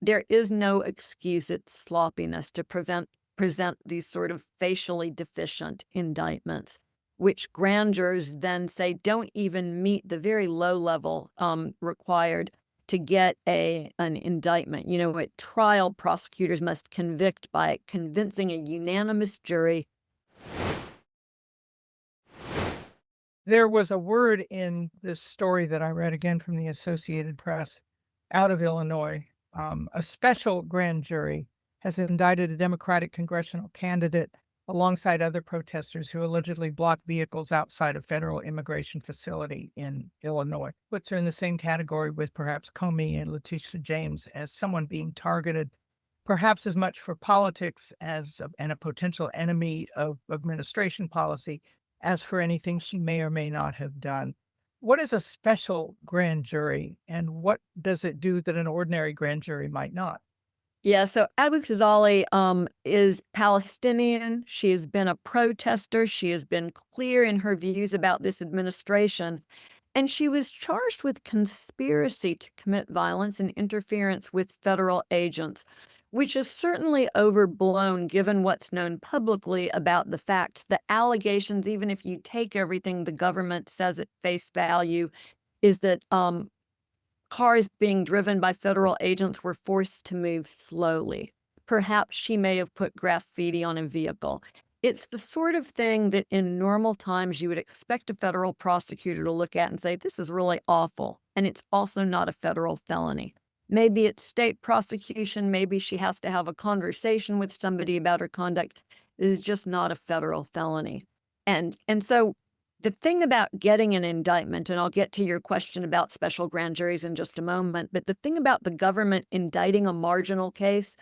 There is no excuse. It's sloppiness to present these sort of facially deficient indictments, which grand jurors then say don't even meet the very low level required to get an indictment. At trial, prosecutors must convict by convincing a unanimous jury. There was a word in this story that I read again from the Associated Press out of Illinois. A special grand jury has indicted a Democratic congressional candidate alongside other protesters who allegedly blocked vehicles outside a federal immigration facility in Illinois. Puts her in the same category with perhaps Comey and Letitia James as someone being targeted perhaps as much for politics and a potential enemy of administration policy as for anything she may or may not have done. What is a special grand jury, and what does it do that an ordinary grand jury might not? Yeah, so Abu Ghazali is Palestinian. She has been a protester. She has been clear in her views about this administration. And she was charged with conspiracy to commit violence and interference with federal agents, which is certainly overblown given what's known publicly about the facts. The allegations, even if you take everything the government says at face value, is that cars being driven by federal agents were forced to move slowly. Perhaps she may have put graffiti on a vehicle. It's the sort of thing that in normal times you would expect a federal prosecutor to look at and say, this is really awful. And it's also not a federal felony. Maybe it's state prosecution. Maybe she has to have a conversation with somebody about her conduct. This is just not a federal felony. And so the thing about getting an indictment, and I'll get to your question about special grand juries in just a moment, but the thing about the government indicting a marginal case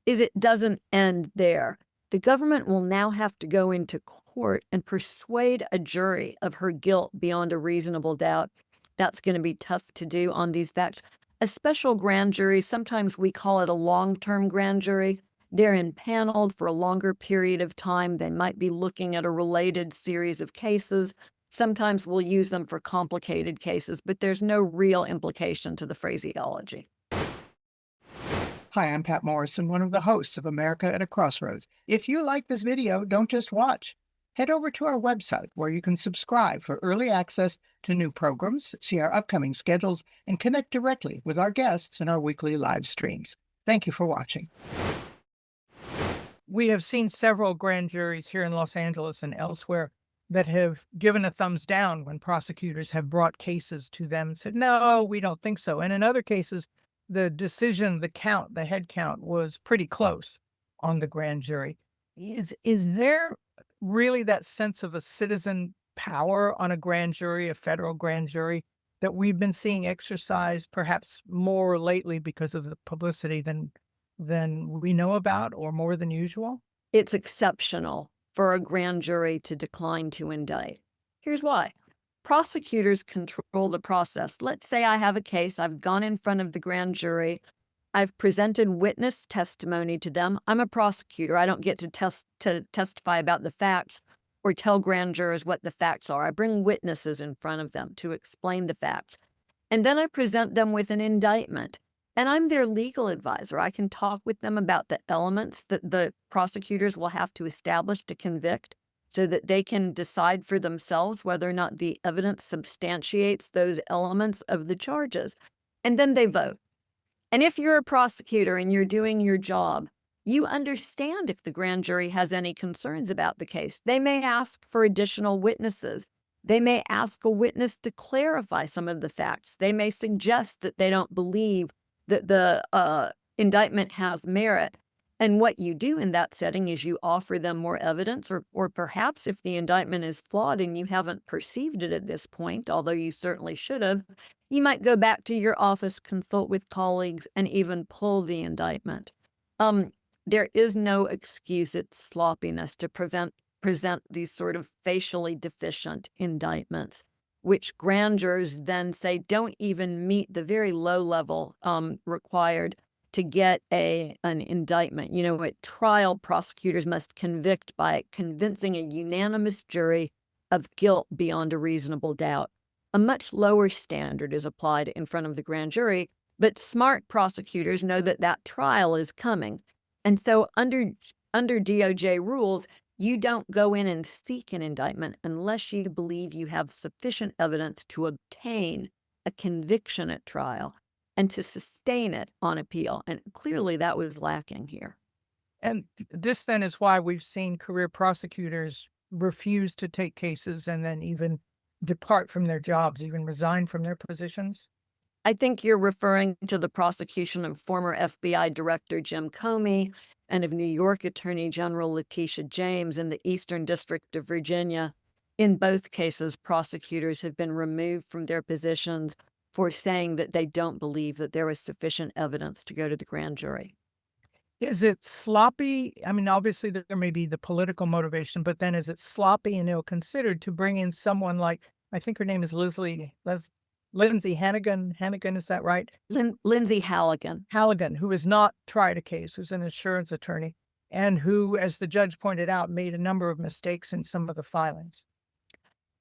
is it doesn't end there. The government will now have to go into court and persuade a jury of her guilt beyond a reasonable doubt. That's going to be tough to do on these facts. A special grand jury, sometimes we call it a long-term grand jury. They're impaneled for a longer period of time. They might be looking at a related series of cases. Sometimes we'll use them for complicated cases, but there's no real implication to the phraseology. Hi, I'm Pat Morrison, one of the hosts of America at a Crossroads. If you like this video, don't just watch. Head over to our website where you can subscribe for early access to new programs, see our upcoming schedules, and connect directly with our guests in our weekly live streams. Thank you for watching. We have seen several grand juries here in Los Angeles and elsewhere that have given a thumbs down when prosecutors have brought cases to them and said, no, we don't think so. And in other cases, the decision, the head count was pretty close on the grand jury. Is there really that sense of a citizen power on a grand jury, a federal grand jury, that we've been seeing exercised perhaps more lately because of the publicity than we know about, or more than usual? It's exceptional for a grand jury to decline to indict. Here's why. Prosecutors control the process. Let's say I have a case. I've gone in front of the grand jury. I've presented witness testimony to them. I'm a prosecutor. I don't get to testify about the facts or tell grand jurors what the facts are. I bring witnesses in front of them to explain the facts. And then I present them with an indictment. And I'm their legal advisor. I can talk with them about the elements that the prosecutors will have to establish to convict so that they can decide for themselves whether or not the evidence substantiates those elements of the charges. And then they vote. And if you're a prosecutor and you're doing your job, you understand if the grand jury has any concerns about the case. They may ask for additional witnesses. They may ask a witness to clarify some of the facts. They may suggest that they don't believe that the indictment has merit. And what you do in that setting is you offer them more evidence, or perhaps if the indictment is flawed and you haven't perceived it at this point, although you certainly should have, you might go back to your office, consult with colleagues, and even pull the indictment. There is no excuse. It's sloppiness to present these sort of facially deficient indictments, which grand jurors then say don't even meet the very low level required to get an indictment. At trial, prosecutors must convict by convincing a unanimous jury of guilt beyond a reasonable doubt. A much lower standard is applied in front of the grand jury But smart prosecutors know that that trial is coming. And so under DOJ rules, you don't go in and seek an indictment unless you believe you have sufficient evidence to obtain a conviction at trial and to sustain it on appeal. And clearly that was lacking here. And this then is why we've seen career prosecutors refuse to take cases and then even depart from their jobs, even resign from their positions. I think you're referring to the prosecution of former FBI Director Jim Comey and of New York Attorney General Letitia James in the Eastern District of Virginia. In both cases, prosecutors have been removed from their positions for saying that they don't believe that there was sufficient evidence to go to the grand jury. Is it sloppy? I mean, obviously there may be the political motivation, but then is it sloppy and ill-considered to bring in someone like, I think her name is Lindsay Hannigan. Hannigan, is that right? Lindsay Halligan. Halligan, who has not tried a case, who's an insurance attorney, and who, as the judge pointed out, made a number of mistakes in some of the filings.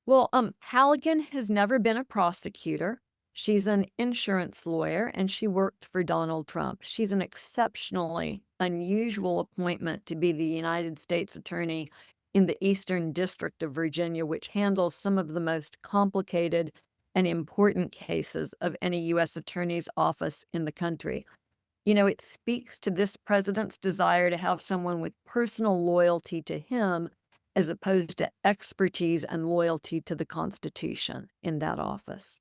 Well, Halligan has never been a prosecutor. She's an insurance lawyer and she worked for Donald Trump. She's an exceptionally unusual appointment to be the United States Attorney in the Eastern District of Virginia, which handles some of the most complicated and important cases of any U.S. Attorney's office in the country. You know, it speaks to this president's desire to have someone with personal loyalty to him as opposed to expertise and loyalty to the Constitution in that office.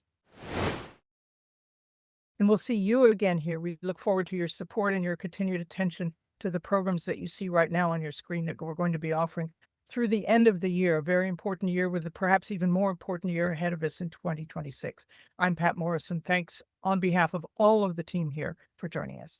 And we'll see you again here. We look forward to your support and your continued attention to the programs that you see right now on your screen that we're going to be offering through the end of the year, a very important year with a perhaps even more important year ahead of us in 2026. I'm Pat Morrison. Thanks on behalf of all of the team here for joining us.